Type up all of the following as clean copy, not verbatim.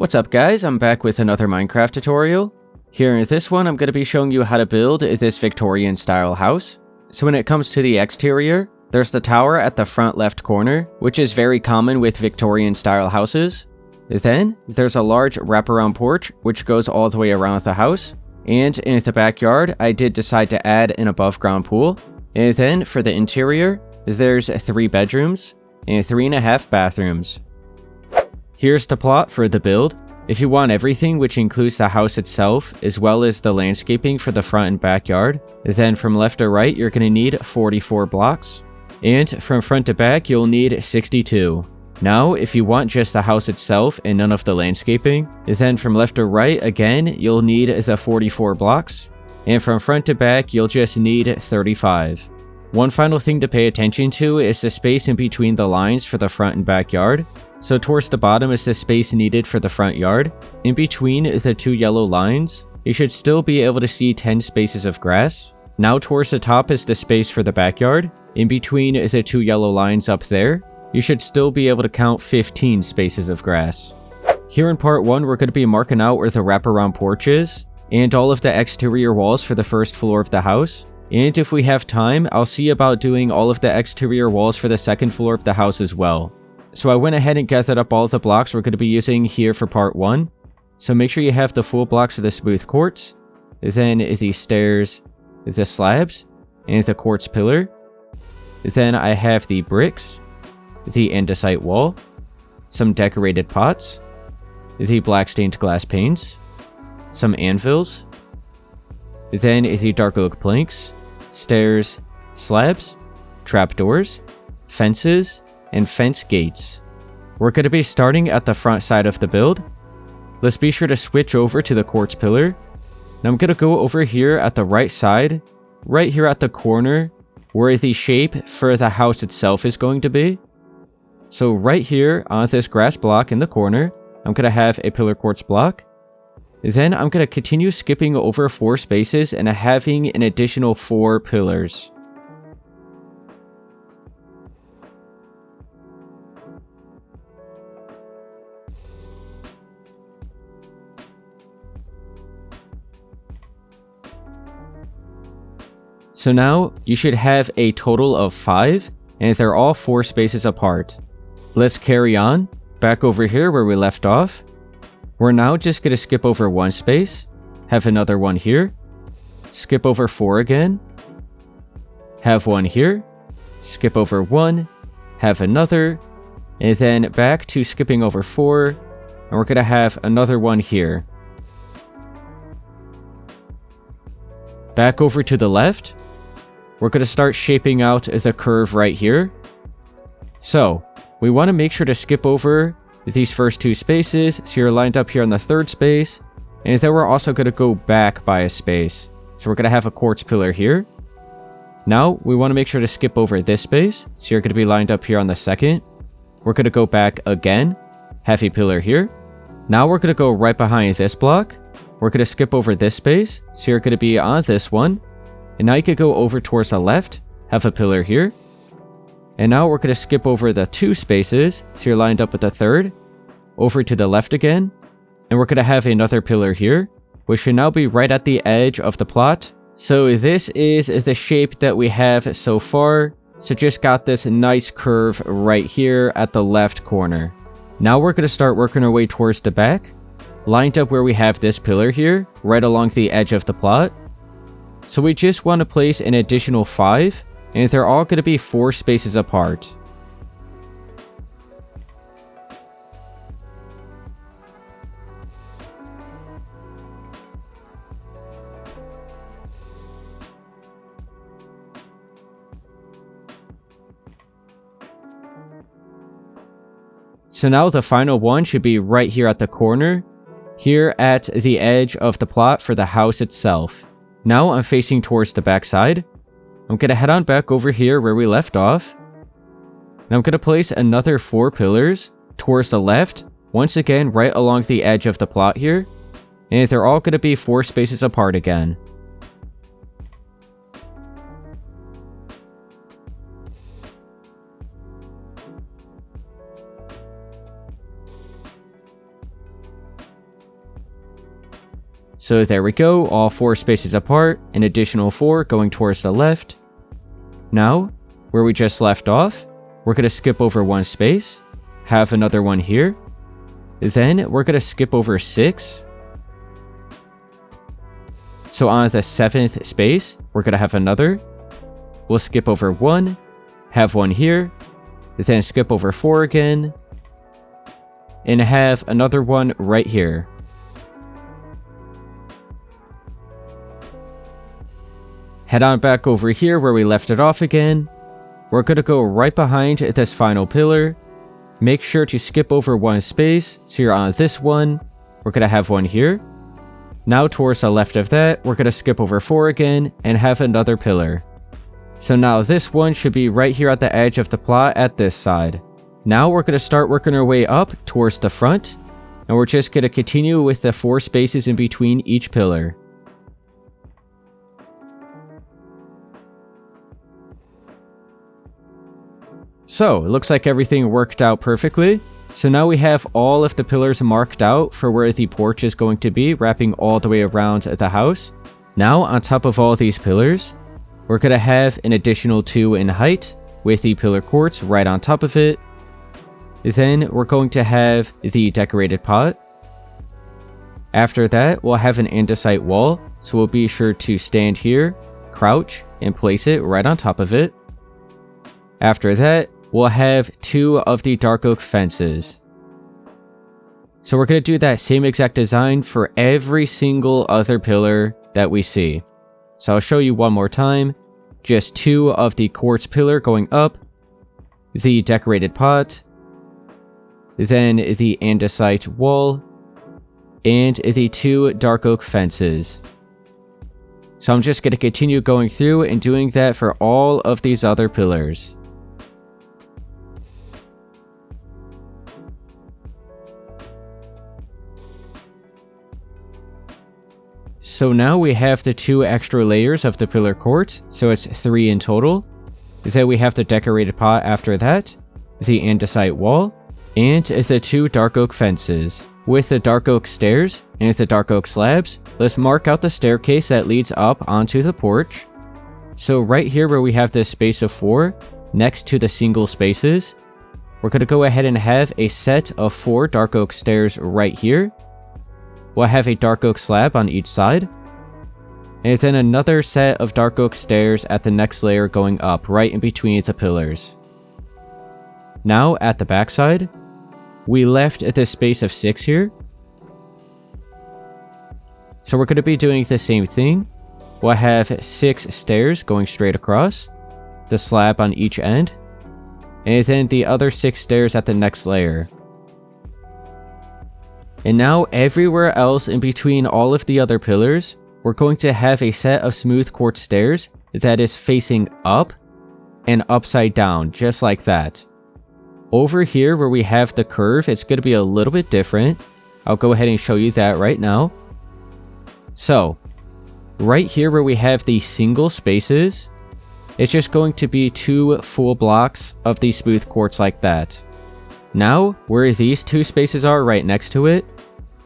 What's up guys, I'm back with another Minecraft tutorial. Here in this one, I'm going to be showing you how to build this Victorian style house. So when it comes to the exterior, there's the tower at the front left corner, which is very common with Victorian style houses. Then, there's a large wraparound porch, which goes all the way around the house. And in the backyard, I did decide to add an above ground pool. And then, for the interior, there's 3 bedrooms and 3.5 bathrooms. Here's the plot for the build. If you want everything, which includes the house itself, as well as the landscaping for the front and backyard, then from left to right, you're going to need 44 blocks. And from front to back, you'll need 62. Now, if you want just the house itself and none of the landscaping, then from left to right, again, you'll need the 44 blocks. And from front to back, you'll just need 35. One final thing to pay attention to is the space in between the lines for the front and backyard. So towards the bottom is the space needed for the front yard. In between is the 2 yellow lines. You should still be able to see 10 spaces of grass. Now towards the top is the space for the backyard. In between is the 2 yellow lines up there. You should still be able to count 15 spaces of grass. Here in part 1, we're going to be marking out where the wraparound porch is, and all of the exterior walls for the first floor of the house. And if we have time, I'll see about doing all of the exterior walls for the second floor of the house as well. So I went ahead and gathered up all of the blocks we're going to be using here for part 1. So make sure you have the full blocks for the smooth quartz, then the stairs, the slabs, and the quartz pillar. Then I have the bricks, the andesite wall, some decorated pots, the black stained glass panes, some anvils, then the dark oak planks, stairs, slabs, trapdoors, fences, and fence gates. We're going to be starting at the front side of the build. Let's be sure to switch over to the quartz pillar. Now I'm going to go over here at the right side, right here at the corner, where the shape for the house itself is going to be. So right here on this grass block in the corner, I'm going to have a pillar quartz block. Then I'm going to continue skipping over 4 spaces and having an additional 4 pillars. So now, you should have a total of 5, and they're all 4 spaces apart. Let's carry on, back over here where we left off. We're now just going to skip over 1 space, have another one here, skip over 4 again, have 1 here, skip over 1, have another, and then back to skipping over 4, and we're going to have another one here. Back over to the left. We're going to start shaping out the curve right here. So, we want to make sure to skip over these first 2 spaces, so you're lined up here on the 3rd space, and then we're also going to go back by a space. So we're going to have a quartz pillar here. Now, we want to make sure to skip over this space, so you're going to be lined up here on the 2nd. We're going to go back again, have a pillar here. Now we're going to go right behind this block. We're going to skip over this space, so you're going to be on this one. And now you could go over towards the left, have a pillar here. And now we're going to skip over the 2 spaces, so you're lined up with the 3rd. Over to the left again. And we're going to have another pillar here, which should now be right at the edge of the plot. So this is the shape that we have so far. So just got this nice curve right here at the left corner. Now we're going to start working our way towards the back. Lined up where we have this pillar here, right along the edge of the plot. So we just want to place an additional 5, and they're all going to be 4 spaces apart. So now the final one should be right here at the corner, here at the edge of the plot for the house itself. Now I'm facing towards the back side. I'm going to head on back over here where we left off. Now I'm going to place another 4 pillars towards the left, once again right along the edge of the plot here. And they're all going to be 4 spaces apart again. So there we go, all 4 spaces apart, an additional 4 going towards the left. Now, where we just left off, we're going to skip over 1 space, have another one here. Then we're going to skip over 6. So on the 7th space, we're going to have another. We'll skip over 1, have 1 here, then skip over 4 again, and have another one right here. Head on back over here where we left it off again. We're going to go right behind this final pillar. Make sure to skip over 1 space, so you're on this one. We're going to have 1 here. Now towards the left of that, we're going to skip over 4 again and have another pillar. So now this one should be right here at the edge of the plot at this side. Now we're going to start working our way up towards the front, and we're just going to continue with the 4 spaces in between each pillar. So, it looks like everything worked out perfectly. So now we have all of the pillars marked out for where the porch is going to be, wrapping all the way around the house. Now, on top of all these pillars, we're going to have an additional 2 in height, with the pillar courts right on top of it. Then, we're going to have the decorated pot. After that, we'll have an andesite wall, so we'll be sure to stand here, crouch, and place it right on top of it. After that, we'll have 2 of the dark oak fences. So we're going to do that same exact design for every single other pillar that we see. So I'll show you one more time. Just 2 of the quartz pillar going up, the decorated pot, then the andesite wall, and the 2 dark oak fences. So I'm just going to continue going through and doing that for all of these other pillars. So now we have the 2 extra layers of the pillar quartz, so it's 3 in total. Then we have the decorated pot after that, the andesite wall, and the 2 dark oak fences. With the dark oak stairs and the dark oak slabs, let's mark out the staircase that leads up onto the porch. So right here where we have this space of 4, next to the single spaces, we're going to go ahead and have a set of 4 dark oak stairs right here. We'll have a dark oak slab on each side, and then another set of dark oak stairs at the next layer going up right in between the pillars. Now at the back side, we left this space of 6 here. So we're going to be doing the same thing. We'll have 6 stairs going straight across, the slab on each end, and then the other 6 stairs at the next layer. And now everywhere else in between all of the other pillars, we're going to have a set of smooth quartz stairs that is facing up and upside down, just like that. Over here where we have the curve, it's going to be a little bit different. I'll go ahead and show you that right now. So, right here where we have the single spaces, it's just going to be 2 full blocks of the smooth quartz like that. Now, where these 2 spaces are right next to it,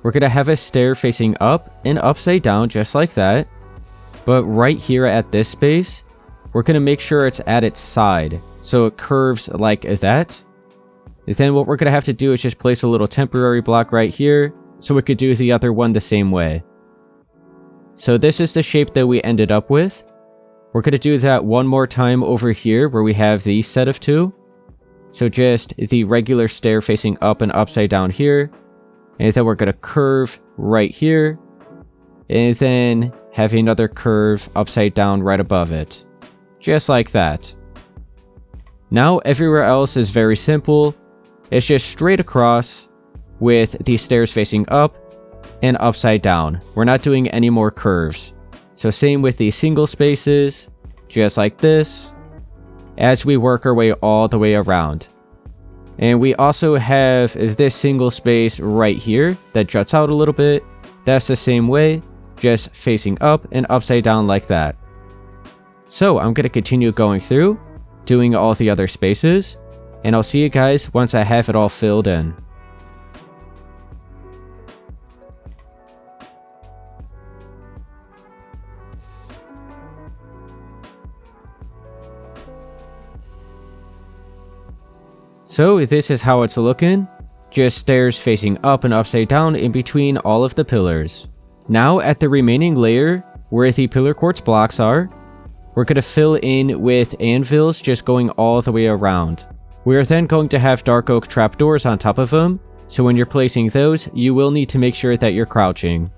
we're going to have a stair facing up and upside down just like that. But right here at this space, we're going to make sure it's at its side, so it curves like that. And then what we're going to have to do is just place a little temporary block right here, so we could do the other one the same way. So this is the shape that we ended up with. We're going to do that one more time over here where we have the set of 2. So just the regular stair facing up and upside down here. And then we're going to curve right here. And then have another curve upside down right above it. Just like that. Now everywhere else is very simple. It's just straight across with the stairs facing up and upside down. We're not doing any more curves. So same with the single spaces, just like this, as we work our way all the way around. And we also have this single space right here that juts out a little bit. That's the same way, just facing up and upside down like that. So I'm going to continue going through, doing all the other spaces, and I'll see you guys once I have it all filled in. So this is how it's looking. Just stairs facing up and upside down in between all of the pillars. Now at the remaining layer, where the pillar quartz blocks are, we're going to fill in with anvils just going all the way around. We are then going to have dark oak trapdoors on top of them, so when you're placing those, you will need to make sure that you're crouching.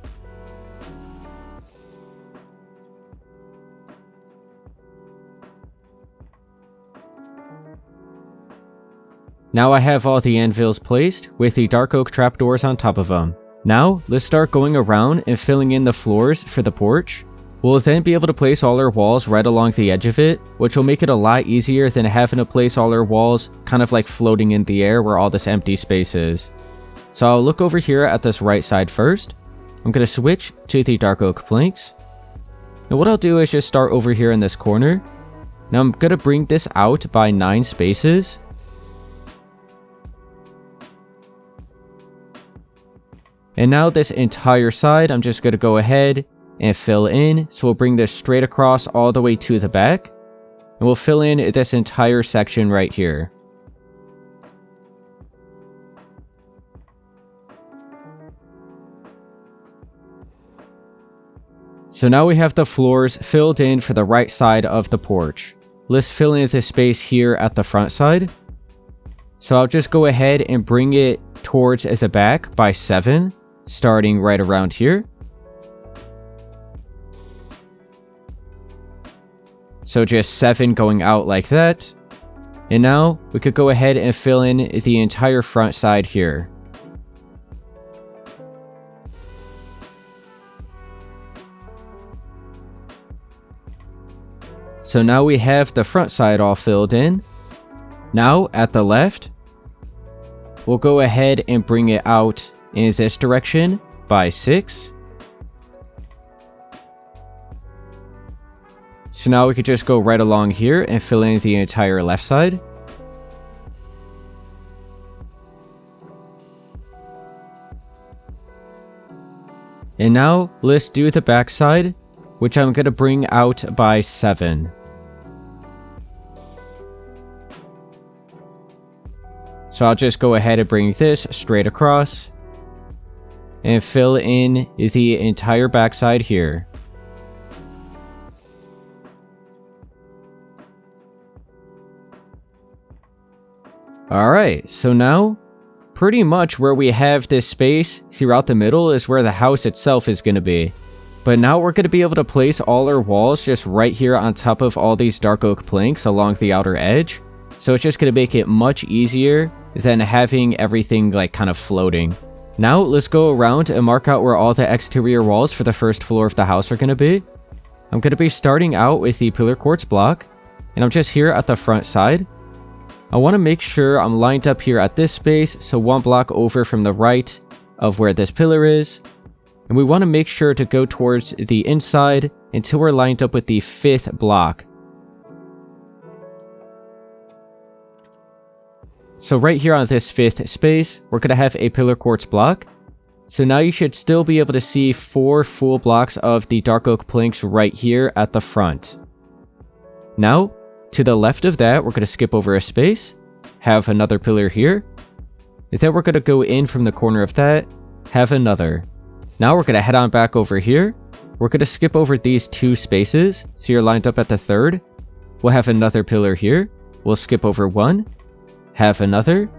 Now I have all the anvils placed, with the dark oak trapdoors on top of them. Now, let's start going around and filling in the floors for the porch. We'll then be able to place all our walls right along the edge of it, which will make it a lot easier than having to place all our walls kind of like floating in the air where all this empty space is. So I'll look over here at this right side first. I'm going to switch to the dark oak planks. And what I'll do is just start over here in this corner. Now I'm going to bring this out by 9 spaces. And now this entire side, I'm just going to go ahead and fill in. So we'll bring this straight across all the way to the back. And we'll fill in this entire section right here. So now we have the floors filled in for the right side of the porch. Let's fill in this space here at the front side. So I'll just go ahead and bring it towards the back by 7. Starting right around here. So just 7 going out like that. And now we could go ahead and fill in the entire front side here. So now we have the front side all filled in. Now at the left, we'll go ahead and bring it out in this direction by 6. So now we could just go right along here and fill in the entire left side. And now let's do the back side, which I'm going to bring out by 7. So I'll just go ahead and bring this straight across. And fill in the entire backside here. Alright, so now, pretty much where we have this space throughout the middle is where the house itself is going to be. But now we're going to be able to place all our walls just right here on top of all these dark oak planks along the outer edge. So it's just going to make it much easier than having everything like kind of floating. Now, let's go around and mark out where all the exterior walls for the first floor of the house are going to be. I'm going to be starting out with the pillar quartz block, and I'm just here at the front side. I want to make sure I'm lined up here at this space, so 1 block over from the right of where this pillar is. And we want to make sure to go towards the inside until we're lined up with the 5th block. So right here on this 5th space, we're going to have a pillar quartz block. So now you should still be able to see 4 full blocks of the dark oak planks right here at the front. Now, to the left of that, we're going to skip over a space, have another pillar here. Then we're going to go in from the corner of that, have another. Now we're going to head on back over here. We're going to skip over these 2 spaces, so you're lined up at the 3rd. We'll have another pillar here. We'll skip over 1. Have another,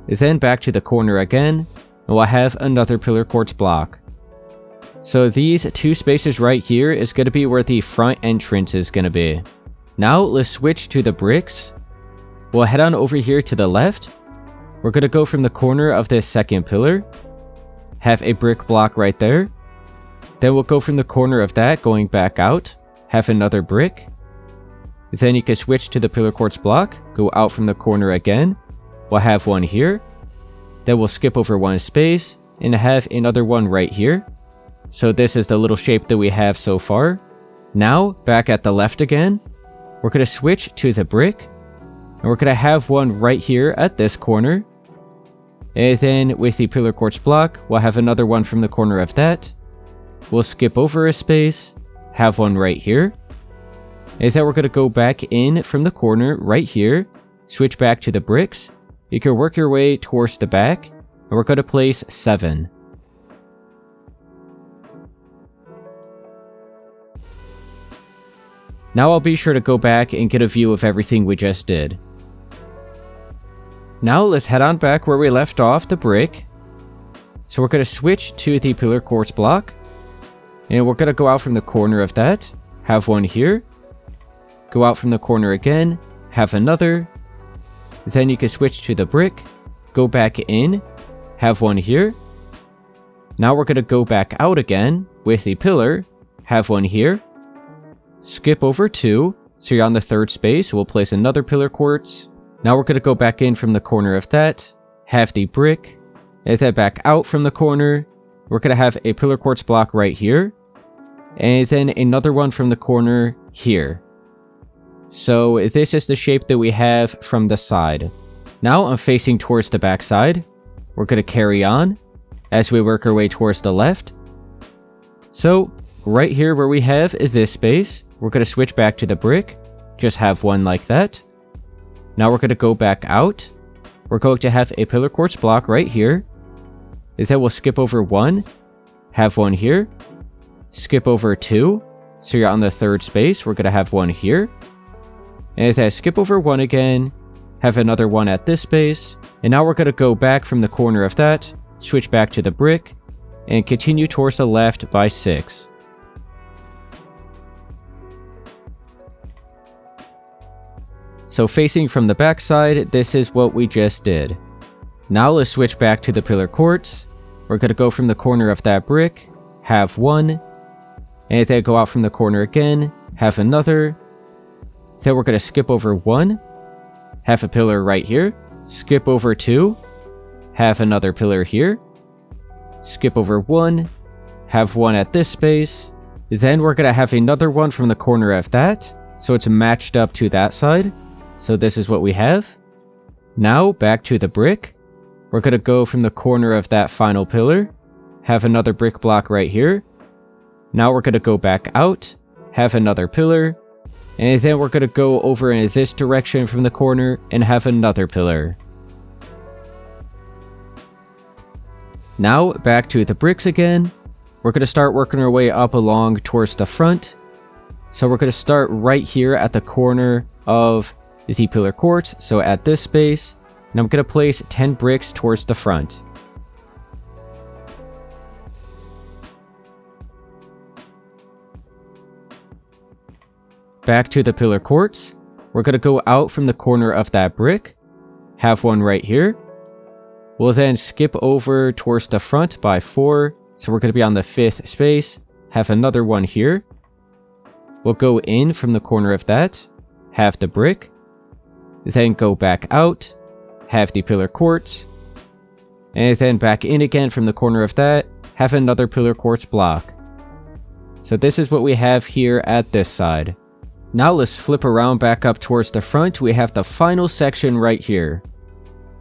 then back to the corner again, and we'll have another pillar quartz block. So these 2 spaces right here is going to be where the front entrance is going to be. Now let's switch to the bricks. We'll head on over here to the left. We're going to go from the corner of this 2nd pillar, have a brick block right there. Then we'll go from the corner of that going back out, have another brick. Then you can switch to the pillar quartz block, go out from the corner again. We'll have 1 here. Then we'll skip over 1 space and have another one right here. So this is the little shape that we have so far. Now, back at the left again, we're going to switch to the brick. And we're going to have 1 right here at this corner. And then with the pillar quartz block, we'll have another one from the corner of that. We'll skip over a space, have 1 right here. And then we're going to go back in from the corner right here, switch back to the bricks, you can work your way towards the back, and we're going to place 7. Now I'll be sure to go back and get a view of everything we just did. Now let's head on back where we left off the brick. So we're going to switch to the pillar quartz block. And we're going to go out from the corner of that, have one here. Go out from the corner again, have another. Then you can switch to the brick, go back in, have one here. Now we're going to go back out again with the pillar, have one here. Skip over 2, so you're on the 3rd space, we'll place another pillar quartz. Now we're going to go back in from the corner of that, have the brick, and then back out from the corner. We're going to have a pillar quartz block right here, and then another one from the corner here. So this is the shape that we have from the side. Now I'm facing towards the back side. We're going to carry on as we work our way towards the left. So right here where we have this space, we're going to switch back to the brick. Just have one like that. Now we're going to go back out. We're going to have a pillar quartz block right here. Then we'll skip over 1, have one here. Skip over 2, so you're on the 3rd space. We're going to have one here. And then skip over 1 again, have another one at this space. And now we're going to go back from the corner of that, switch back to the brick, and continue towards the left by 6. So facing from the back side, this is what we just did. Now let's switch back to the pillar quartz. We're going to go from the corner of that brick, have one, and then go out from the corner again, have another. Then we're going to skip over 1, have a pillar right here, skip over 2, have another pillar here, skip over 1, have one at this space. Then we're going to have another one from the corner of that, so it's matched up to that side. So this is what we have. Now back to the brick. We're going to go from the corner of that final pillar, have another brick block right here. Now we're going to go back out, have another pillar, and then we're going to go over in this direction from the corner and have another pillar. Now back to the bricks again. We're going to start working our way up along towards the front. So we're going to start right here at the corner of the pillar quartz, so at this space, and I'm going to place 10 bricks towards the front. Back to the pillar quartz, we're going to go out from the corner of that brick, have one right here. We'll then skip over towards the front by 4, so we're going to be on the 5th space, have another one here. We'll go in from the corner of that, have the brick, then go back out, have the pillar quartz, and then back in again from the corner of that, have another pillar quartz block. So this is what we have here at this side. Now let's flip around back up towards the front. We have the final section right here.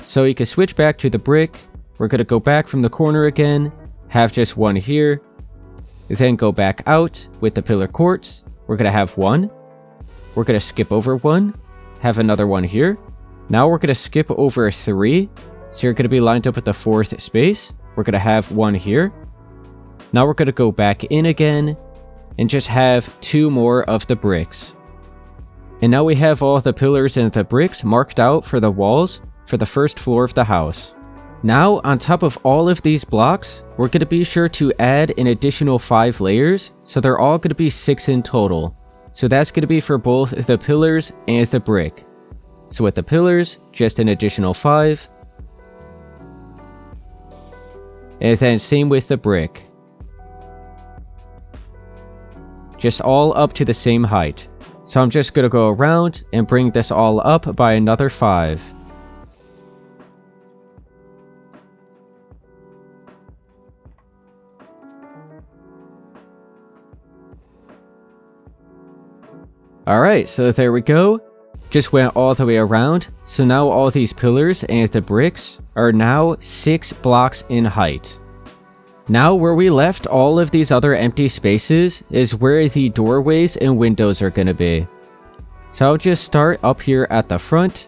So you can switch back to the brick. We're going to go back from the corner again, have just one here, then go back out with the pillar quartz. We're going to have one. We're going to skip over 1, have another one here. Now we're going to skip over 3, so you're going to be lined up at the 4th space. We're going to have one here. Now we're going to go back in again and just have 2 more of the bricks. And now we have all the pillars and the bricks marked out for the walls for the first floor of the house. Now, on top of all of these blocks, we're going to be sure to add an additional 5 layers, so they're all going to be 6 in total. So that's going to be for both the pillars and the brick. So with the pillars, just an additional 5. And then same with the brick. Just all up to the same height. So I'm just going to go around and bring this all up by another 5. Alright, so there we go. Just went all the way around. So now all these pillars and the bricks are now 6 blocks in height. Now where we left all of these other empty spaces is where the doorways and windows are going to be. So I'll just start up here at the front.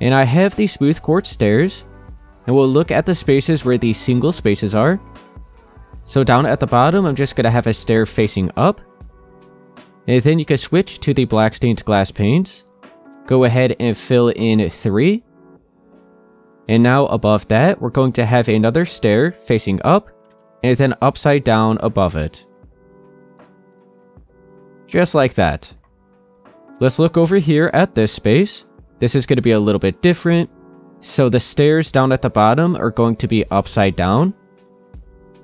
And I have the smooth quartz stairs, and we'll look at the spaces where the single spaces are. So down at the bottom, I'm just going to have a stair facing up. And then you can switch to the black stained glass panes. Go ahead and fill in 3. And now above that, we're going to have another stair facing up, and then upside down above it. Just like that. Let's look over here at this space. This is going to be a little bit different. So the stairs down at the bottom are going to be upside down.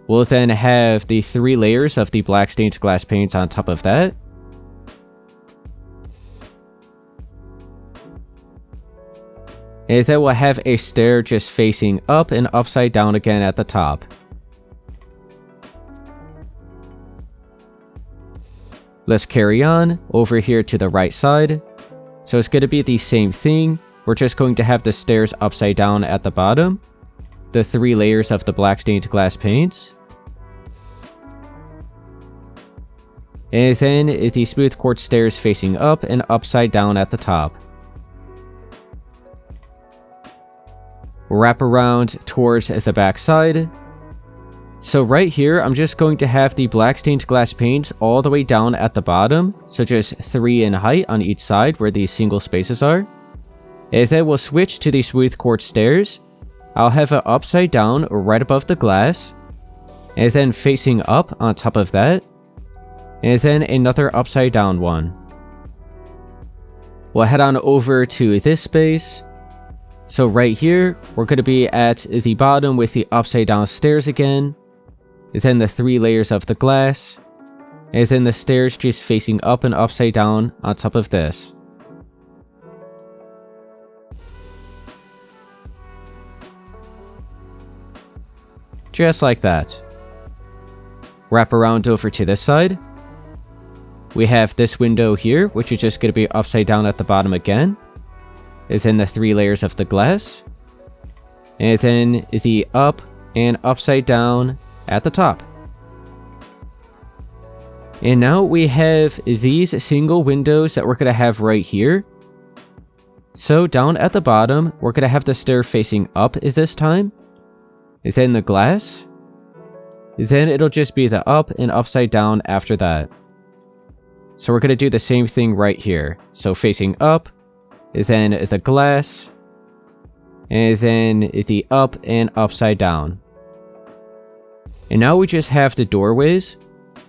We'll then have the 3 layers of the black stained glass panes on top of that. And then we'll have a stair just facing up and upside down again at the top. Let's carry on over here to the right side. So it's going to be the same thing. We're just going to have the stairs upside down at the bottom. The 3 layers of the black stained glass paints. And then the smooth quartz stairs facing up and upside down at the top. Wrap around towards the back side. So right here, I'm just going to have the black stained glass paints all the way down at the bottom. So just 3 in height on each side where these single spaces are. And then we'll switch to the smooth quartz stairs. I'll have it upside down right above the glass. And then facing up on top of that. And then another upside down one. We'll head on over to this space. So right here, we're going to be at the bottom with the upside down stairs again. And then the 3 layers of the glass. And then the stairs just facing up and upside down on top of this. Just like that. Wrap around over to this side. We have this window here, which is just going to be upside down at the bottom again. Is in the 3 layers of the glass. And then the up and upside down at the top. And now we have these single windows that we're going to have right here. So down at the bottom, we're going to have the stair facing up this time. Is in the glass. Then it'll just be the up and upside down after that. So we're going to do the same thing right here. So facing up, then the glass, and then the up and upside down. And now we just have the doorways.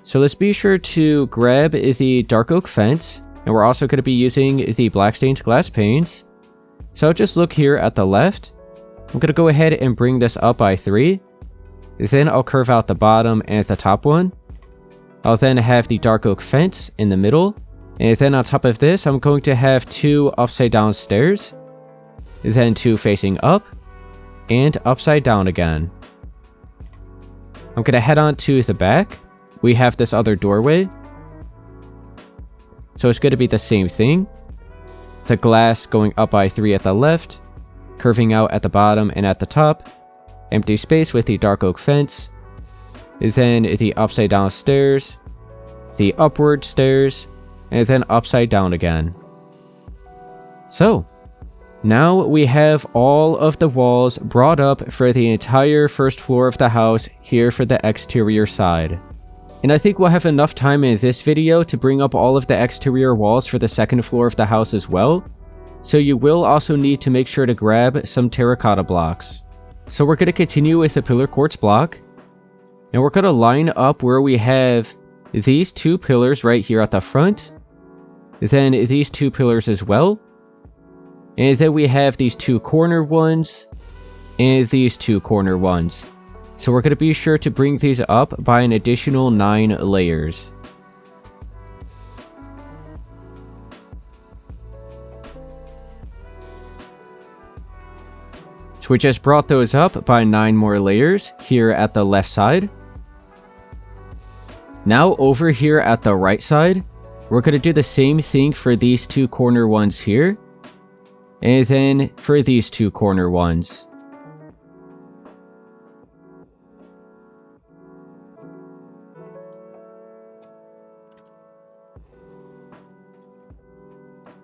So let's be sure to grab the dark oak fence, and we're also going to be using the black stained glass panes. So just look here at the left. I'm going to go ahead and bring this up by 3. Then I'll curve out the bottom and the top one. I'll then have the dark oak fence in the middle. And then on top of this, I'm going to have 2 upside down stairs. Then 2 facing up. And upside down again. I'm going to head on to the back. We have this other doorway. So it's going to be the same thing. The glass going up by 3 at the left. Curving out at the bottom and at the top. Empty space with the dark oak fence. Then the upside down stairs. The upward stairs. And then upside down again. So, now we have all of the walls brought up for the entire first floor of the house here for the exterior side. And I think we'll have enough time in this video to bring up all of the exterior walls for the second floor of the house as well. So you will also need to make sure to grab some terracotta blocks. So we're going to continue with the pillar quartz block. And we're going to line up where we have these 2 pillars right here at the front. Then these 2 pillars as well. And then we have these 2 corner ones. And these 2 corner ones. So we're going to be sure to bring these up by an additional 9 layers. So we just brought those up by 9 more layers here at the left side. Now over here at the right side, we're going to do the same thing for these 2 corner ones here. And then for these 2 corner ones.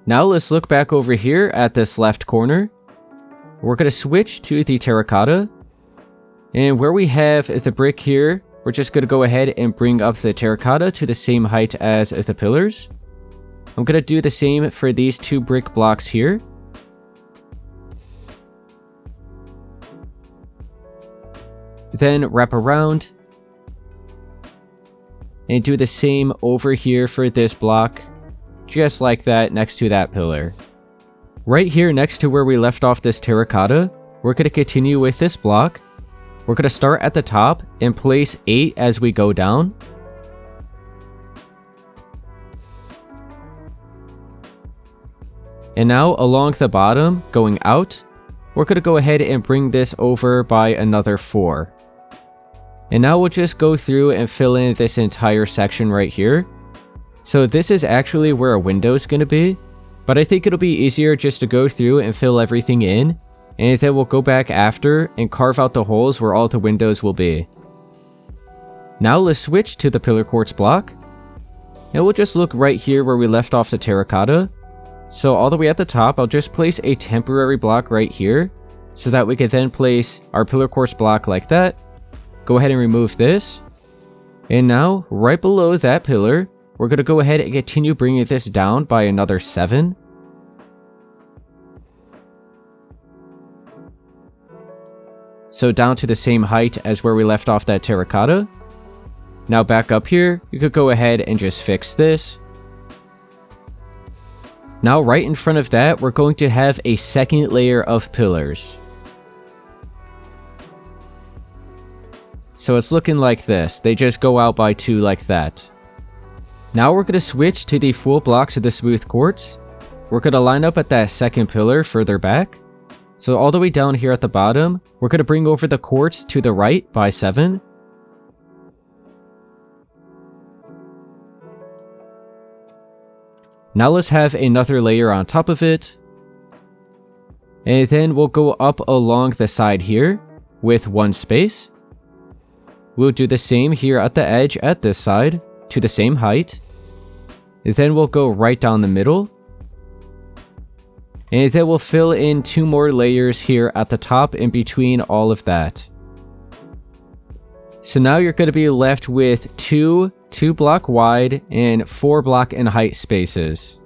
Now let's look back over here at this left corner. we're going to switch to the terracotta. And where we have the brick here, we're just going to go ahead and bring up the terracotta to the same height as the pillars. I'm going to do the same for these 2 brick blocks here. Then wrap around. And do the same over here for this block. Just like that next to that pillar. Right here next to where we left off this terracotta, we're going to continue with this block. We're going to start at the top and place 8 as we go down. And now along the bottom, going out, we're going to go ahead and bring this over by another 4. And now we'll just go through and fill in this entire section right here. So this is actually where a window is going to be, but I think it'll be easier just to go through and fill everything in, and then we'll go back after and carve out the holes where all the windows will be. Now let's switch to the pillar quartz block, and we'll just look right here where we left off the terracotta. So all the way at the top, I'll just place a temporary block right here, so that we can then place our pillar quartz block like that. Go ahead and remove this. And now, right below that pillar, we're going to go ahead and continue bringing this down by another 7. So down to the same height as where we left off that terracotta. Now back up here, you could go ahead and just fix this. Now right in front of that, we're going to have a second layer of pillars. So it's looking like this. They just go out by 2 like that. Now we're going to switch to the full blocks of the smooth quartz. We're going to line up at that second pillar further back. So all the way down here at the bottom, we're going to bring over the quartz to the right by 7. Now let's have another layer on top of it. And then we'll go up along the side here with 1 space. We'll do the same here at the edge at this side to the same height. And then we'll go right down the middle. And then we'll fill in 2 more layers here at the top in between all of that. So now you're going to be left with 2 block wide and 4 block in height spaces.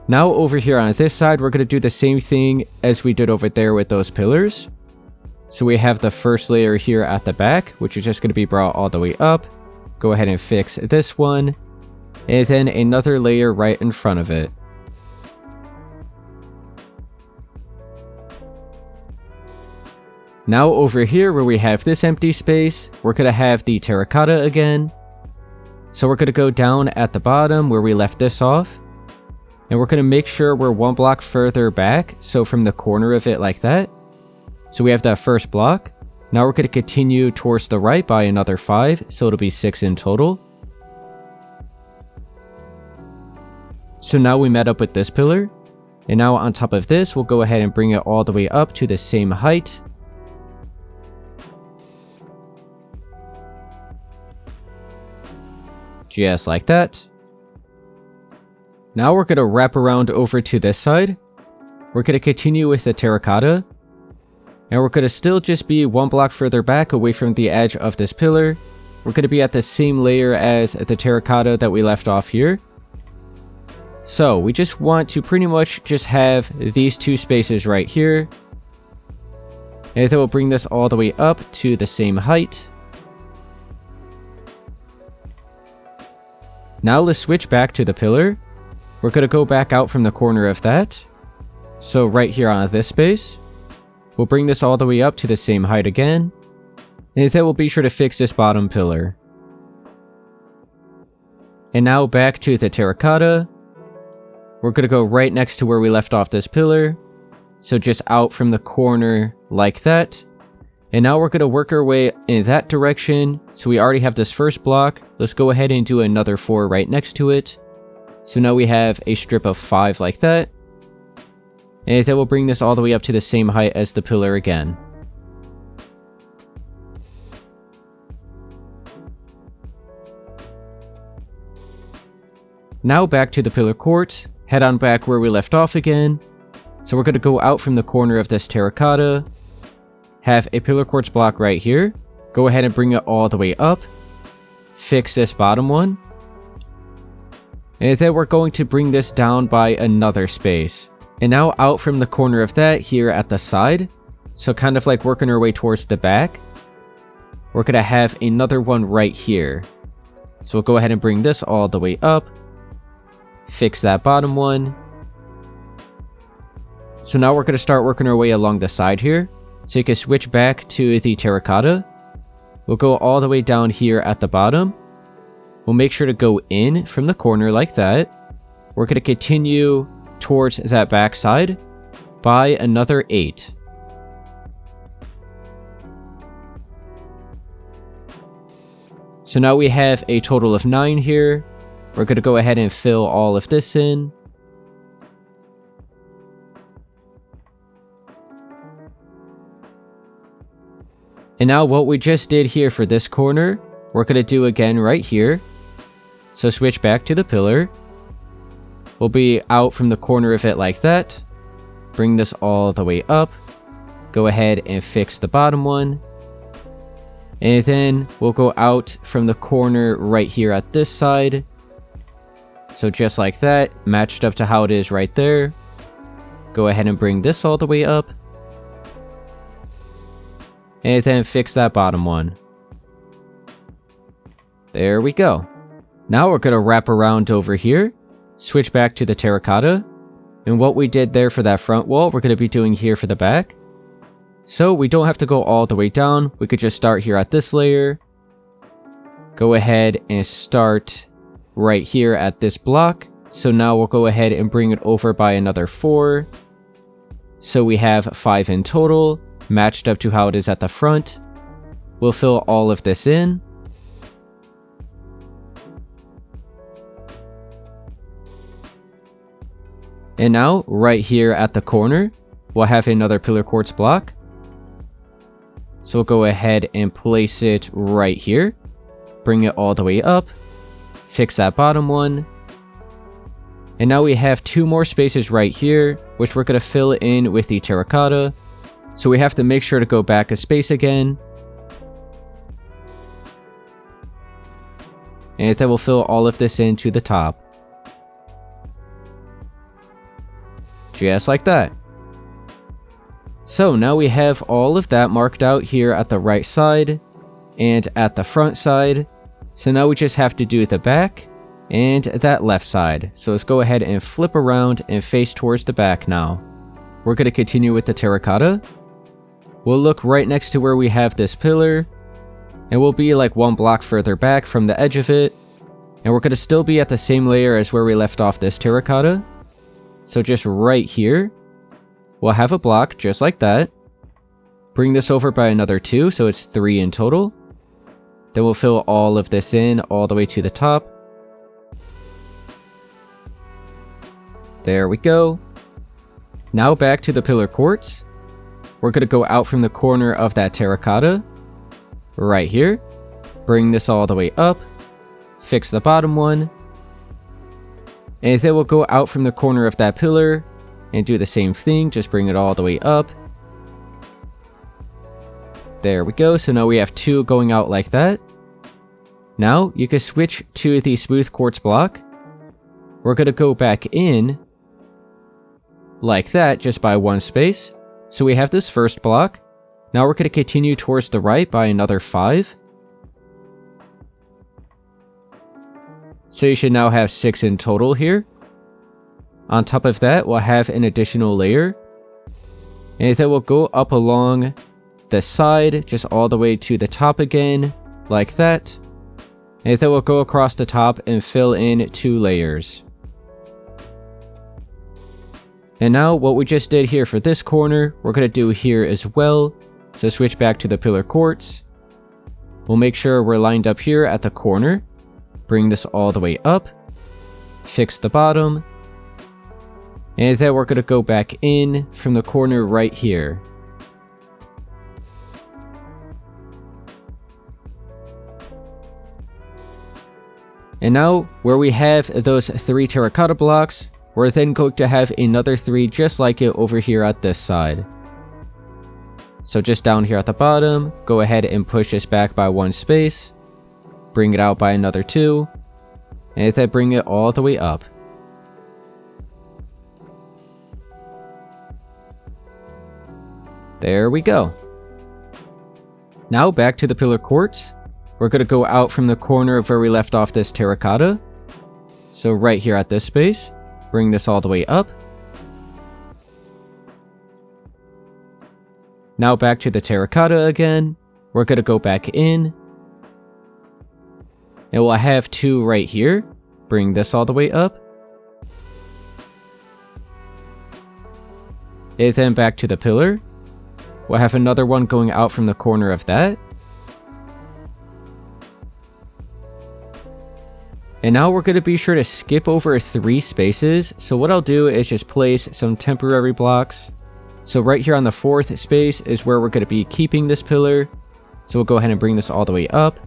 Now over here on this side, we're going to do the same thing as we did over there with those pillars. So we have the first layer here at the back, which is just going to be brought all the way up. Go ahead and fix this one. And then another layer right in front of it. Now over here where we have this empty space, we're going to have the terracotta again. So we're going to go down at the bottom where we left this off. And we're going to make sure we're 1 block further back, so from the corner of it like that. So we have that first block. Now we're going to continue towards the right by another 5, so it'll be 6 in total. So now we met up with this pillar. And now on top of this, we'll go ahead and bring it all the way up to the same height. Just like that. Now we're going to wrap around over to this side. We're going to continue with the terracotta. And we're going to still just be 1 block further back away from the edge of this pillar. We're going to be at the same layer as the terracotta that we left off here. So we just want to pretty much just have these 2 spaces right here. And then we'll bring this all the way up to the same height. Now let's switch back to the pillar. We're going to go back out from the corner of that. So right here on this space. We'll bring this all the way up to the same height again. And then we'll be sure to fix this bottom pillar. And now back to the terracotta. We're going to go right next to where we left off this pillar. So just out from the corner like that. And now we're going to work our way in that direction. So we already have this first block. Let's go ahead and do another 4 right next to it. So now we have a strip of 5 like that. And then we'll bring this all the way up to the same height as the pillar again. Now back to the pillar quartz. Head on back where we left off again. So we're going to go out from the corner of this terracotta, have a pillar quartz block right here, go ahead and bring it all the way up, fix this bottom one, and then we're going to bring this down by another space. And now out from the corner of that here at the side, so kind of like working our way towards the back, we're going to have another one right here. So we'll go ahead and bring this all the way up, fix that bottom one. So now we're going to start working our way along the side here. So you can switch back to the terracotta. We'll go all the way down here at the bottom. We'll make sure to go in from the corner like that. We're going to continue towards that back side by another 8. So now we have a total of 9 here. We're going to go ahead and fill all of this in. And now what we just did here for this corner, we're going to do again right here. So switch back to the pillar. We'll be out from the corner of it like that. Bring this all the way up. Go ahead and fix the bottom one. And then we'll go out from the corner right here at this side. So just like that, matched up to how it is right there. Go ahead and bring this all the way up. And then fix that bottom one. There we go. Now we're going to wrap around over here. Switch back to the terracotta. And what we did there for that front wall, we're going to be doing here for the back. So we don't have to go all the way down. We could just start here at this layer. Go ahead and start right here at this block. So now we'll go ahead and bring it over by another 4. So we have 5 in total, matched up to how it is at the front. We'll fill all of this in. And now, right here at the corner, we'll have another pillar quartz block. So we'll go ahead and place it right here. Bring it all the way up. Fix that bottom one. And now we have 2 more spaces right here, which we're going to fill in with the terracotta. So we have to make sure to go back a space again. And then we'll fill all of this into the top. Just like that. So now we have all of that marked out here at the right side and at the front side. So now we just have to do the back and that left side. So let's go ahead and flip around and face towards the back now. We're going to continue with the terracotta. We'll look right next to where we have this pillar, and we'll be like 1 block further back from the edge of it. And we're going to still be at the same layer as where we left off this terracotta. So just right here, we'll have a block just like that. Bring this over by another 2, so it's 3 in total. Then we'll fill all of this in all the way to the top. There we go. Now back to the pillar quartz. We're going to go out from the corner of that terracotta. Right here. Bring this all the way up. Fix the bottom one. And then we'll go out from the corner of that pillar and do the same thing. Just bring it all the way up. There we go. So now we have 2 going out like that. Now you can switch to the smooth quartz block. We're going to go back in like that, just by 1 space. So we have this first block. Now we're going to continue towards the right by another 5. So you should now have 6 in total here. On top of that, we'll have an additional layer. And then we'll go up along the side, just all the way to the top again, like that. And then we'll go across the top and fill in 2 layers. And now what we just did here for this corner, we're going to do here as well. So switch back to the pillar quartz. We'll make sure we're lined up here at the corner. Bring this all the way up. Fix the bottom. And then we're going to go back in from the corner right here. And now, where we have those 3 terracotta blocks, we're then going to have another 3 just like it over here at this side. So just down here at the bottom, go ahead and push this back by 1 space, bring it out by another 2, and then bring it all the way up. There we go. Now back to the pillar quartz. We're going to go out from the corner of where we left off this terracotta. So right here at this space, bring this all the way up. Now back to the terracotta again. We're going to go back in. And we'll have 2 right here. Bring this all the way up. And then back to the pillar. We'll have another one going out from the corner of that. And now we're going to be sure to skip over 3 spaces. So what I'll do is just place some temporary blocks. So right here on the 4th space is where we're going to be keeping this pillar. So we'll go ahead and bring this all the way up.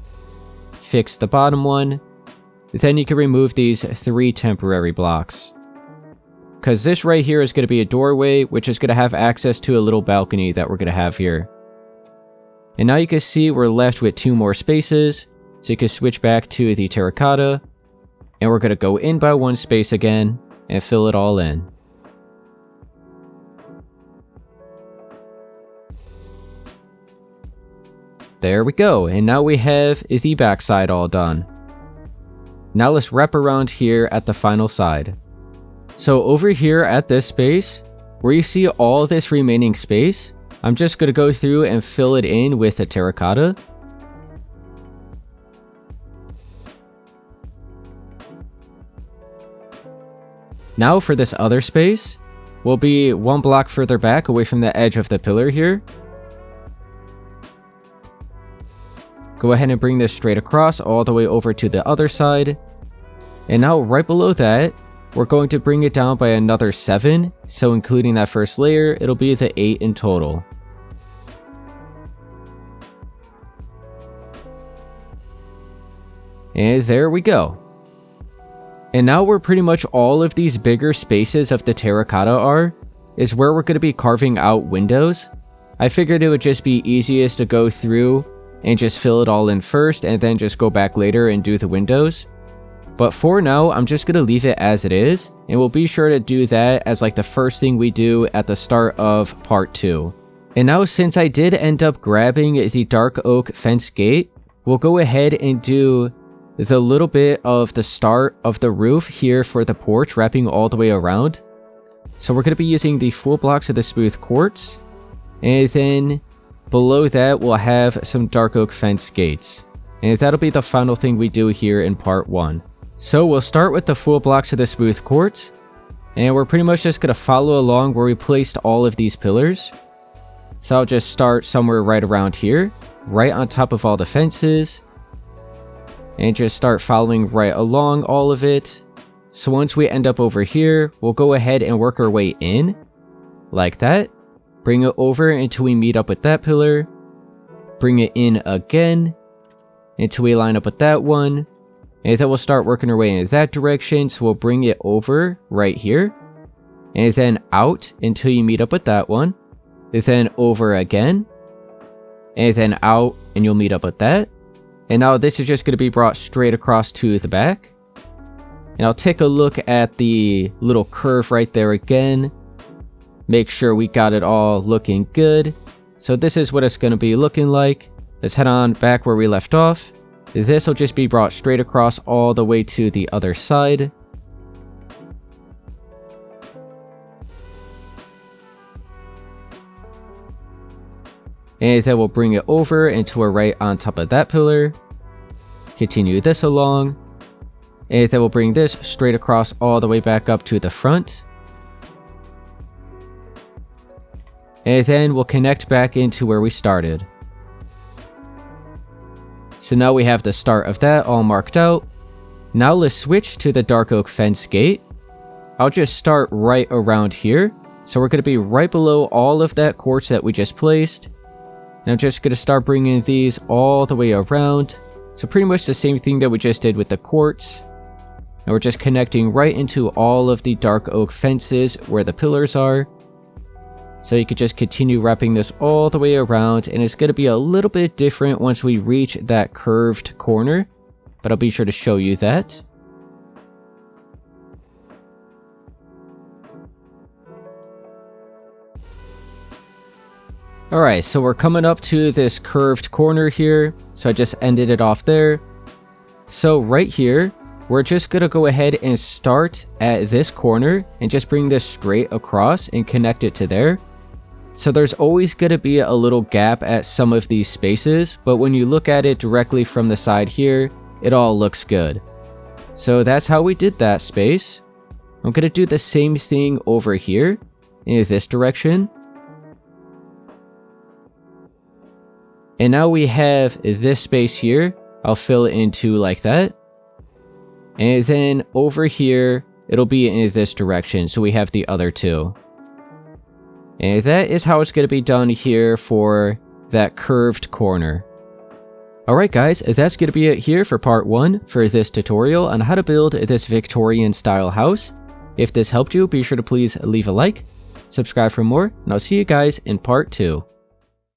Fix the bottom one. Then you can remove these 3 temporary blocks. Because this right here is going to be a doorway, which is going to have access to a little balcony that we're going to have here. And now you can see we're left with 2 more spaces. So you can switch back to the terracotta. And we're going to go in by 1 space again and fill it all in. There we go, and now we have the back side all done. Now let's wrap around here at the final side. So over here at this space, where you see all this remaining space, I'm just going to go through and fill it in with a terracotta. Now for this other space, we'll be 1 block further back away from the edge of the pillar here. Go ahead and bring this straight across all the way over to the other side. And now right below that, we're going to bring it down by another 7. So including that first layer, it'll be the 8 in total. And there we go. And now where pretty much all of these bigger spaces of the terracotta is where we're going to be carving out windows. I figured it would just be easiest to go through and just fill it all in first and then just go back later and do the windows. But for now, I'm just going to leave it as it is, and we'll be sure to do that as like the first thing we do at the start of part 2. And now since I did end up grabbing the dark oak fence gate, we'll go ahead and do the little bit of the start of the roof here for the porch, wrapping all the way around. So we're going to be using the full blocks of the smooth quartz, and then below that we'll have some dark oak fence gates. And that'll be the final thing we do here in part 1. So we'll start with the full blocks of the smooth quartz, and we're pretty much just going to follow along where we placed all of these pillars. So I'll just start somewhere right around here, right on top of all the fences, and just start following right along all of it. So once we end up over here, we'll go ahead and work our way in, like that. Bring it over until we meet up with that pillar. Bring it in again, until we line up with that one. And then we'll start working our way in that direction, so we'll bring it over right here. And then out until you meet up with that one. And then over again. And then out, and you'll meet up with that. And now this is just going to be brought straight across to the back. And I'll take a look at the little curve right there again. Make sure we got it all looking good. So this is what it's going to be looking like. Let's head on back where we left off. This will just be brought straight across all the way to the other side. And then we'll bring it over until we're right on top of that pillar. Continue this along. And then we'll bring this straight across all the way back up to the front. And then we'll connect back into where we started. So now we have the start of that all marked out. Now let's switch to the dark oak fence gate. I'll just start right around here. So we're going to be right below all of that quartz that we just placed. And I'm just going to start bringing these all the way around. So pretty much the same thing that we just did with the quartz. And we're just connecting right into all of the dark oak fences where the pillars are. So you could just continue wrapping this all the way around, and it's going to be a little bit different once we reach that curved corner, but I'll be sure to show you that. Alright, so we're coming up to this curved corner here, so I just ended it off there. So right here, we're just going to go ahead and start at this corner and just bring this straight across and connect it to there. So there's always going to be a little gap at some of these spaces, but when you look at it directly from the side here, it all looks good. So that's how we did that space. I'm going to do the same thing over here in this direction. And now we have this space here. I'll fill it into like that. And then over here, it'll be in this direction. So we have the other two. And that is how it's going to be done here for that curved corner. Alright guys, that's going to be it here for part 1 for this tutorial on how to build this Victorian style house. If this helped you, be sure to please leave a like, subscribe for more, and I'll see you guys in part 2.